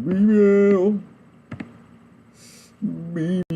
BBL, BBL.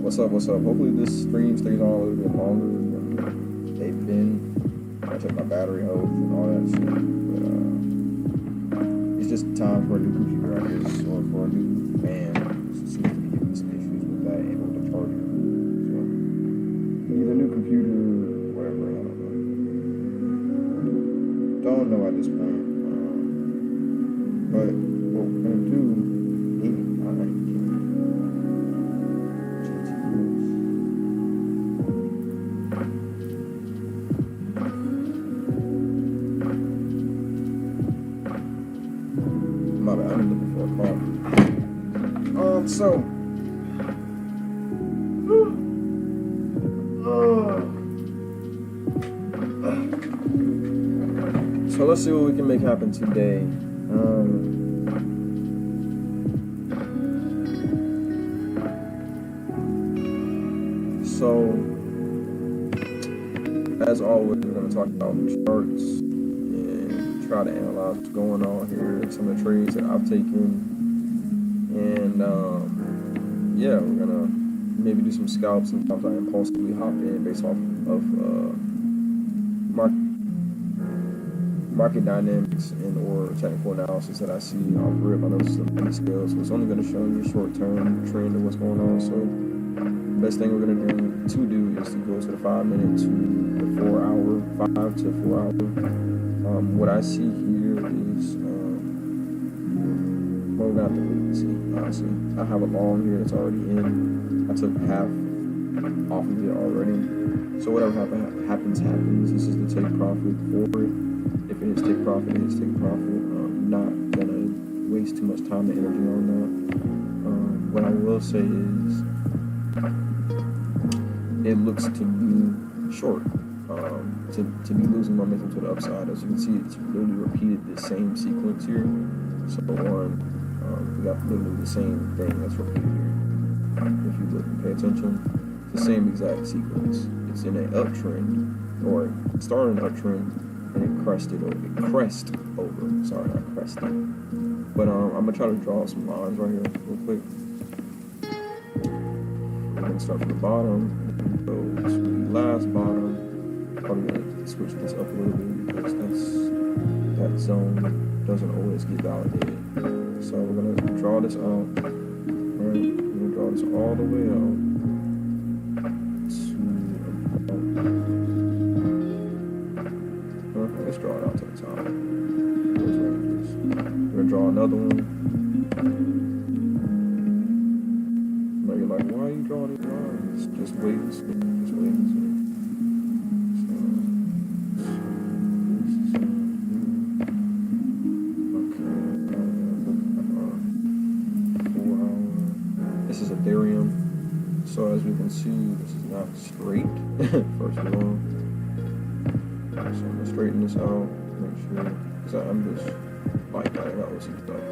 What's up? Hopefully this stream stays on a little bit longer than they've been. I check my battery health and all that shit. But it's just time for a new computer, I guess, or for a new fan. It seems to be giving some issues with that and with the charger. So either new computer or whatever, I don't know. Don't know at this point. But what we're gonna do, maybe I like my bad, I'm looking for a call. So let's see what we can make happen today. So, as always, we're going to talk about the charts and try to analyze what's going on here, some of the trades that I've taken, and yeah, we're going to maybe do some scalps and sometimes I impulsively hop in based off of market dynamics and or technical analysis that I see off rip. I know this is a mini scale, so it's only going to show you a short-term trend of what's going on. So the best thing we're going to do is to go to the 5 minute to the 4 hour, 5 to 4 hour. What I see here is well, we're going to have to wait and see, honestly. I have a long here that's already in. I took half off of it already. So whatever happens. This is the take profit for it. If it is take profit, it is take profit. I'm not gonna waste too much time and energy on that. What I will say is, it looks to be short. To be losing momentum to the upside. As you can see, it's literally repeated the same sequence here. So we got literally the same thing that's repeated here. If you look and pay attention, it's the same exact sequence. It's in an uptrend, or it started an uptrend, and it crested over. Sorry, not crested. But I'm gonna try to draw some lines right here real quick. We're gonna start from the bottom, go to the last bottom. Probably gonna switch this up a little bit because that zone doesn't always get validated. So we're gonna draw this out. Alright, we're gonna draw this all the way out. Let's draw it out to the top. Those ranges. We're gonna draw another one. Now you're like, why are you drawing these lines? Just wait and see. Just wait and see. This is Ethereum. So as we can see, this is not straight. First of all. So I'm gonna straighten this out, make sure, because I'm just like that, I got OCD like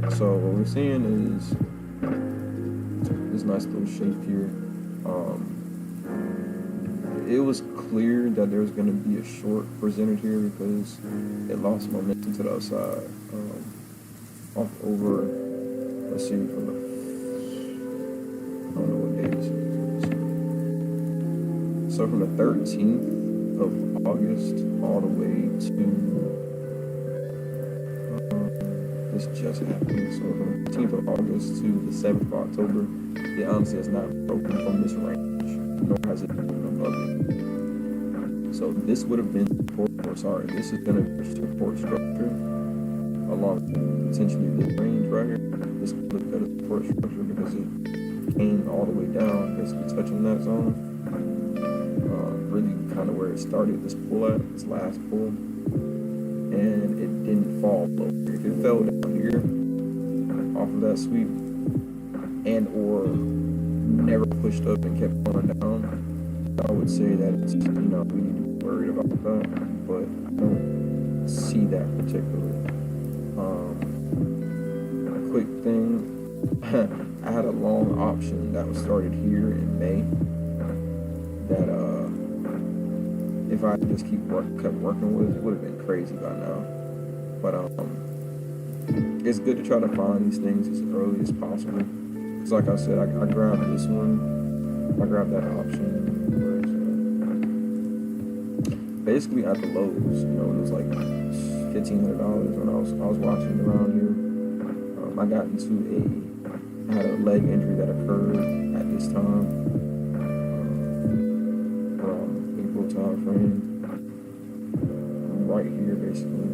that. So what we're seeing is this nice little shape here. It was clear that there's gonna be a short presented here because it lost momentum to the upside. Off over, let's see, from the, I don't know what day this is. So from the 13th of August all the way to this just happened. So from the 15th of August to the 7th of October, it honestly has not broken from this range, nor has it been above it. So this would have been this is going to be a support structure along potentially this range right here. This could look at a support structure because it came all the way down, basically touching that zone. Really kind of where it started this pull at, this last pull, and it didn't fall lower. If it fell down here off of that sweep and or never pushed up and kept going down, I would say that it's, we need to be worried about that, but I don't see that particularly. A quick thing, I had a long option that was started here in May that if I just kept working with it, would have been crazy by now. But it's good to try to find these things as early as possible It's like I said, I grabbed this one. I grabbed that option. Basically at the Lowe's, you know, it was like $1,500 when I was watching around here. I got I had a leg injury that occurred at this time, around April time frame, right here basically,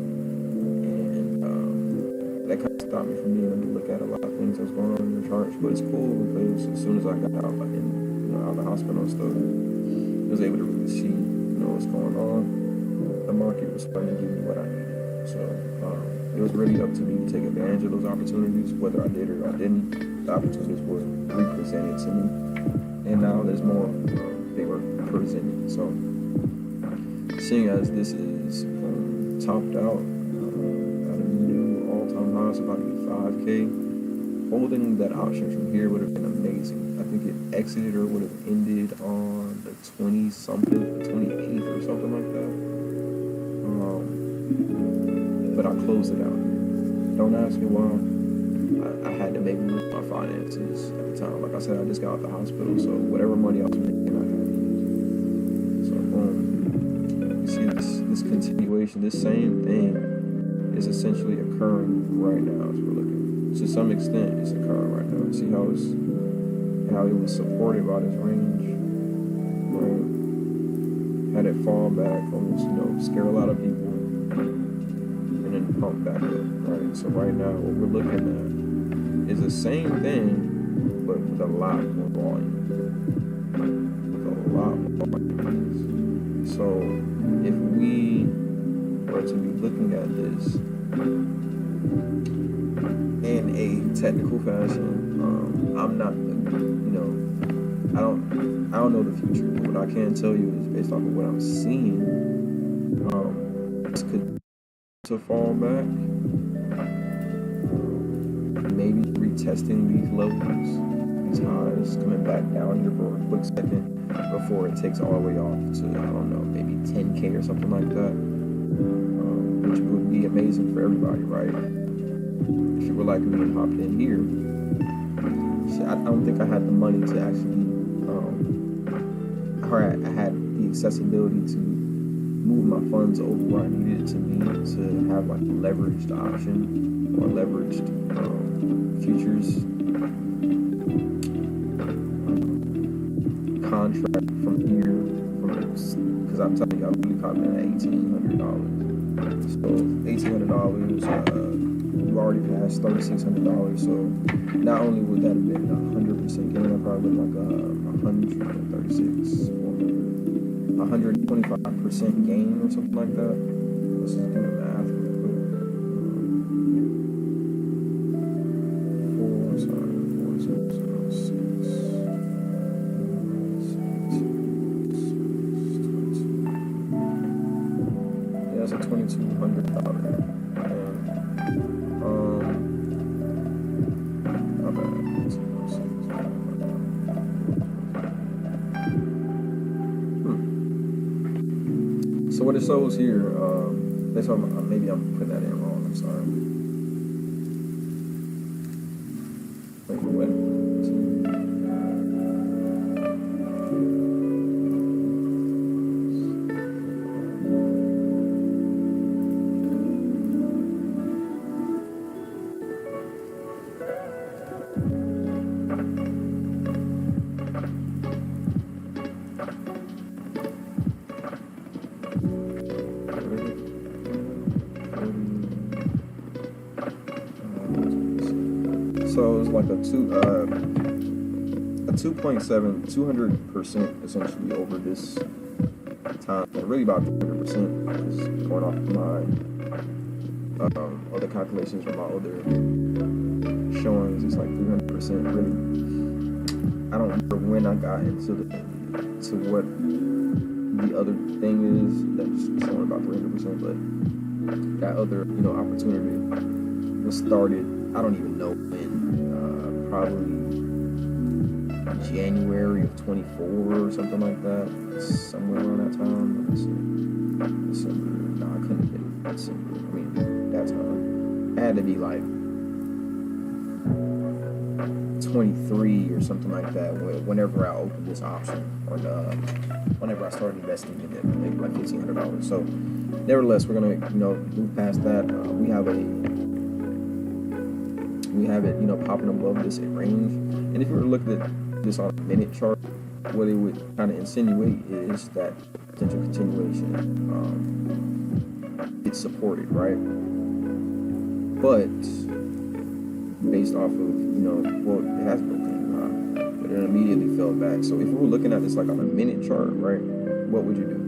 and that kind of stopped me from being able to look at a lot of things that was going on in the charts. But it's cool because as soon as I got out, out of the hospital and stuff, I was able to really see, what's going on. The market was starting to give me what I needed, so it was really up to me to take advantage of those opportunities, whether I did or I didn't. The opportunities were represented to me, and now there's more. They were presented. So, seeing as this is topped out at a new all-time high, so about to be 5K, holding that option from here would have been amazing. I think it exited or would have ended on the 20-something, the 28th or something like that. But I closed it out. Don't ask me why. I had to make room for my finances at the time. Like I said, I just got out of the hospital, so whatever money I was making, I had to use. So you see this continuation, this same thing is essentially occurring right now as we're looking. To some extent, it's occurring right now. See how it was supported by this range, right? Had it fall back, almost scare a lot of people. And then pump back up, right? So right now, what we're looking at is the same thing, but with a lot more volume. So if we were to be looking at this in a technical fashion, I'm not, I don't know the future, but what I can tell you is based off of what I'm seeing, this could to fall back, maybe retesting these levels, these highs, coming back down here for a quick second before it takes all the way off to, I don't know, maybe 10K or something like that, which would be amazing for everybody, right? If you were like me and hopped in here, see, I don't think I had the money to actually, I had the accessibility to move my funds over where I needed it to be to have like a leveraged option or leveraged futures contract from here, because I'm telling you, I really caught it at $1,800. So $1,800, you already passed $3,600. So not only would that have been 100% gain, I probably would like 136. 125% gain or something like that. Let's just do the math real quick. 4, yeah, that's a $2,200. My bad. So what it shows here, that's why maybe I'm putting that in wrong. I'm sorry. Wait, what? So it was like a 200% essentially over this time, and really about 300%, just going off my other calculations from my other showings. It's like 300% really. I don't remember when I got into what the other thing is that's showing about 300%, but that other opportunity was started. I don't even know when. Probably January of 24 or something like that. Somewhere around that time. December. No, I couldn't have been December. I mean, that time. It had to be like 23 or something like that. Whenever I opened this option, or whenever I started investing in it, maybe like $1,500. So, nevertheless, we're gonna move past that. We have it popping above this range, and if you were to look at this on a minute chart, what it would kind of insinuate is that potential continuation. It's supported, right? But based off of well, it has broken high, but it immediately fell back. So if we were looking at this like on a minute chart, right, what would you do?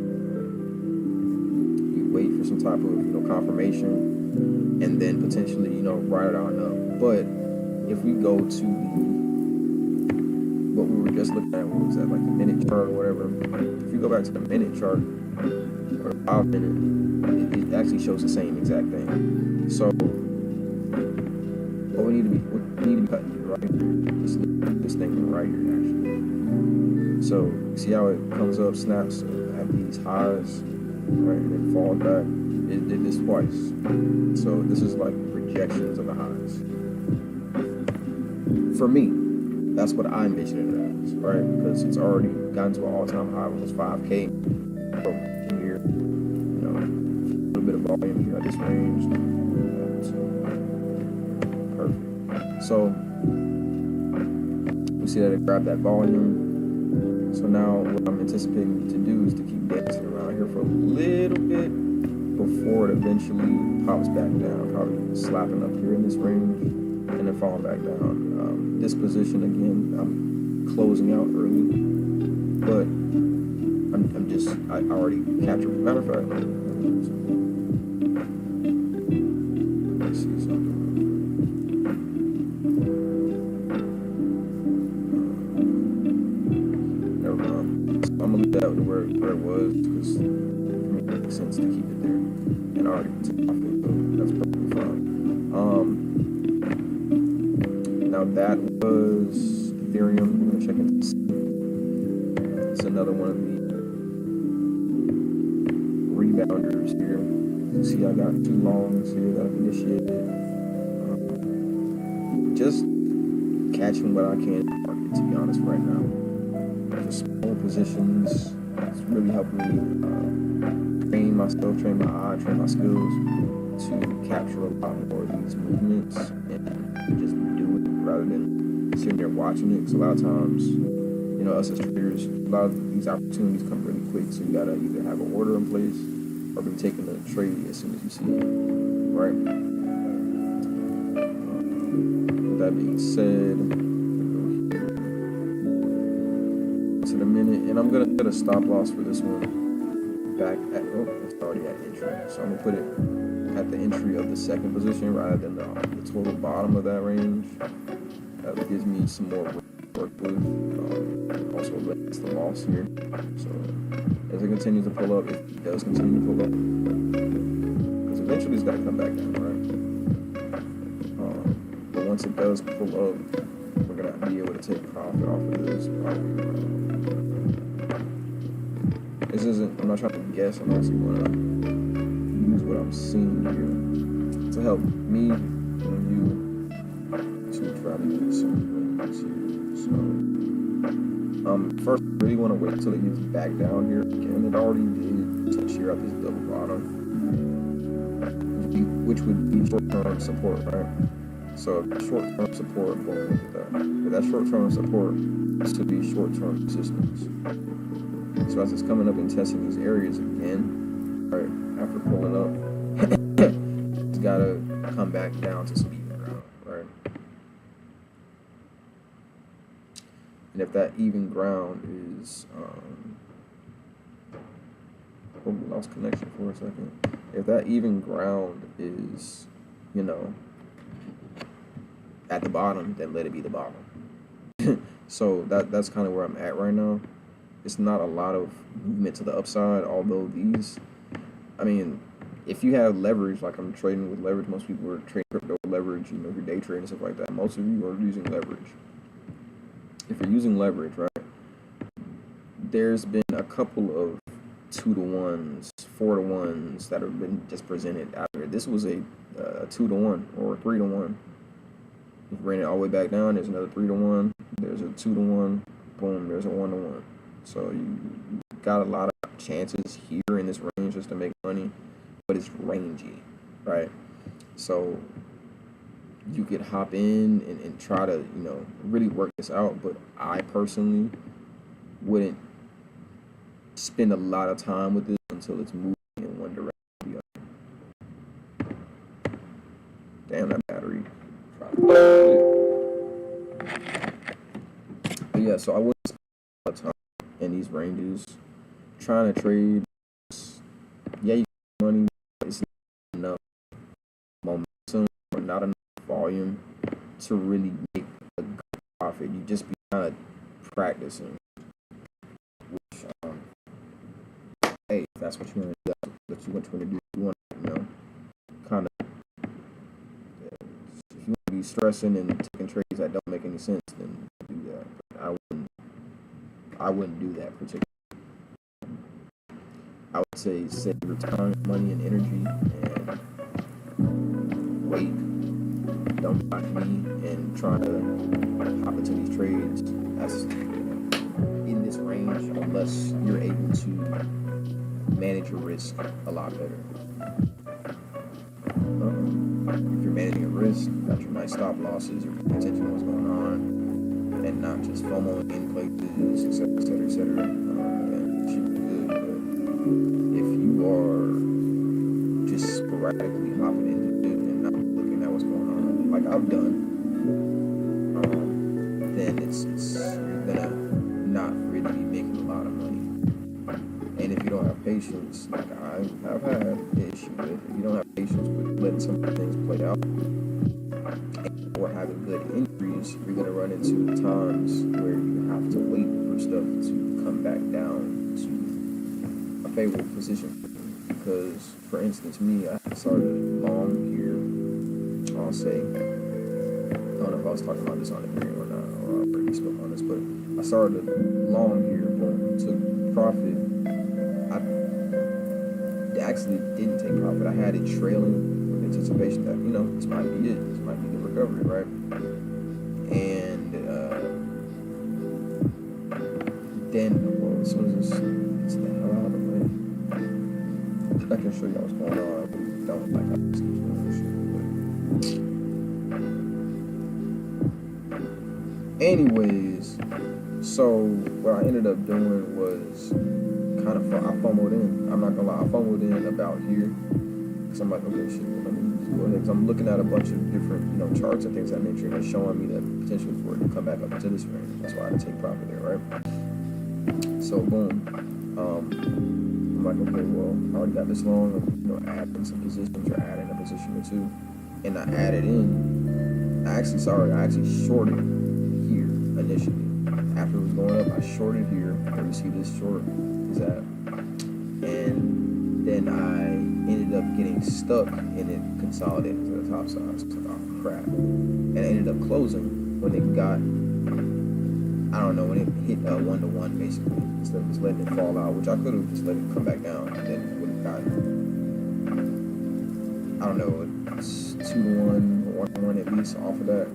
You wait for some type of confirmation, and then potentially ride it on up. But if we go to what we were just looking at, what was that, like the minute chart or whatever? If you go back to the minute chart or the 5 minute, it actually shows the same exact thing. So what we need to be cutting here, right? This thing right here, actually. So see how it comes up, snaps at these highs, right, and then falls back. It did this twice. So this is like rejections of the highs. For me, that's what I envision it as, right? Because it's already gotten to an all-time high, almost 5K. In here, a little bit of volume here at this range. Perfect. So we see that it grabbed that volume. So now what I'm anticipating to do is to keep dancing around here for a little bit before it eventually pops back down, probably slapping up here in this range and then falling back down. This position again, I'm closing out early, but I already captured. Matter of fact, let's see something. Never mind. So I'm gonna leave that where it was, because for me it makes sense to keep it there, and I already took off it, so that's perfectly fine. Now that was Ethereum. We're gonna check into C. It's another one of the rebounders here. You see, I got 2 longs here that I've initiated. Just catching what I can in the market, to be honest, right now. Just small positions. It's really helping me train myself, train my eye, train my skills to capture a lot more of these movements and just do it rather than sitting there watching it. Because a lot of times, us as traders, a lot of these opportunities come really quick, so you gotta either have an order in place or be taking a trade as soon as you see it, right? With that being said, to the minute, and I'm gonna set a stop loss for this one back at, it's already at entry, so I'm gonna put it at the entry of the second position rather than the total bottom of that range. That gives me some more work with. Also limits the loss here. So as it continues to pull up, if it does continue to pull up, because eventually it's got to come back down, right? But once it does pull up, we're gonna be able to take profit off of this. Probably. This isn't. I'm not trying to guess. I'm actually going to use what I'm seeing here to help me and you to try to get some wins here. So, first, I really want to wait until it gets back down here again. It already did touch here at this double bottom, which would be short-term support, right? So, short-term support, we'll look at that. But that short-term support should be short-term resistance. So as it's coming up and testing these areas again, right, after pulling up, it's got to come back down to some even ground, right? And if that even ground is, we lost connection for a second. If that even ground is, at the bottom, then let it be the bottom. So that's kind of where I'm at right now. It's not a lot of movement to the upside, although these, if you have leverage, like I'm trading with leverage, most people are trading crypto leverage, your day trading and stuff like that. Most of you are using leverage. If you're using leverage, right, there's been a couple of 2-to-1s, 4-to-1s that have been just presented out there. This was a 2-to-1 or a 3-to-1. If you bring it all the way back down, there's another 3-to-1. There's a 2-to-1. Boom, there's a 1-to-1. So you got a lot of chances here in this range just to make money, but it's rangy, right? So you could hop in and try to, really work this out. But I personally wouldn't spend a lot of time with this until it's moving in one direction. Damn, that battery. But yeah, so I wouldn't spend a lot of time in these ranges trying to trade. Yeah, you get money, but it's not enough momentum or not enough volume to really make a good profit. You just be kind of practicing. Which, hey, if that's what you want to do, that's what you want to do. You want to, kind of, if you want to be stressing and taking trades that don't make any sense, then do that. But I wouldn't do that particularly. I would say save your time, money, and energy, and wait. Don't be like me and try to hop into these trades that's in this range unless you're able to manage your risk a lot better. If you're managing your risk, got your nice stop losses, you're paying attention to what's going on, and not just FOMOing in places, etc., etc., etc., then it should be good. But if you are just sporadically hopping into it and not looking at what's going on, like I've done, then it's you're gonna not really be making a lot of money. And if you don't have patience, like I have had the issue with, if you don't have patience with letting some things play out or having good entries, you're gonna run into times where you have to wait for stuff to come back down to a favorable position. Because, for instance, me, I started long here. I'll say, I don't know if I was talking about this on the video or not, or I already spoke on this, but I started long here, boom, took profit. I actually didn't take profit. I had it trailing with anticipation that, this might be it. This might be the recovery, right? And then, well, as soon as it's the hell out of the way, I can show y'all what's going on. I don't like how this keeps doing this shit, but anyways, so what I ended up doing was kind of I FOMO'd in. I'm not gonna lie, I FOMO'd in about here because I'm like, okay, shit, let me go ahead. Because I'm looking at a bunch of different, charts and things of that nature, and it's showing me the potential for it to come back up into this range. That's why I had to take profit there, right? So boom, I'm like, okay, well, I already got this long, adding some positions or adding a position or two, and I added in. I actually shorted here initially. After it was going up, I shorted here, where you see this short is at, and then I ended up getting stuck and it consolidated to the top side. So I was like, oh crap, and I ended up closing when it got, when it hit 1-to-1 basically, instead of just letting it fall out, which I could have just let it come back down, and then it would have gotten, 2-to-1 or 1-to-1 at least off of that.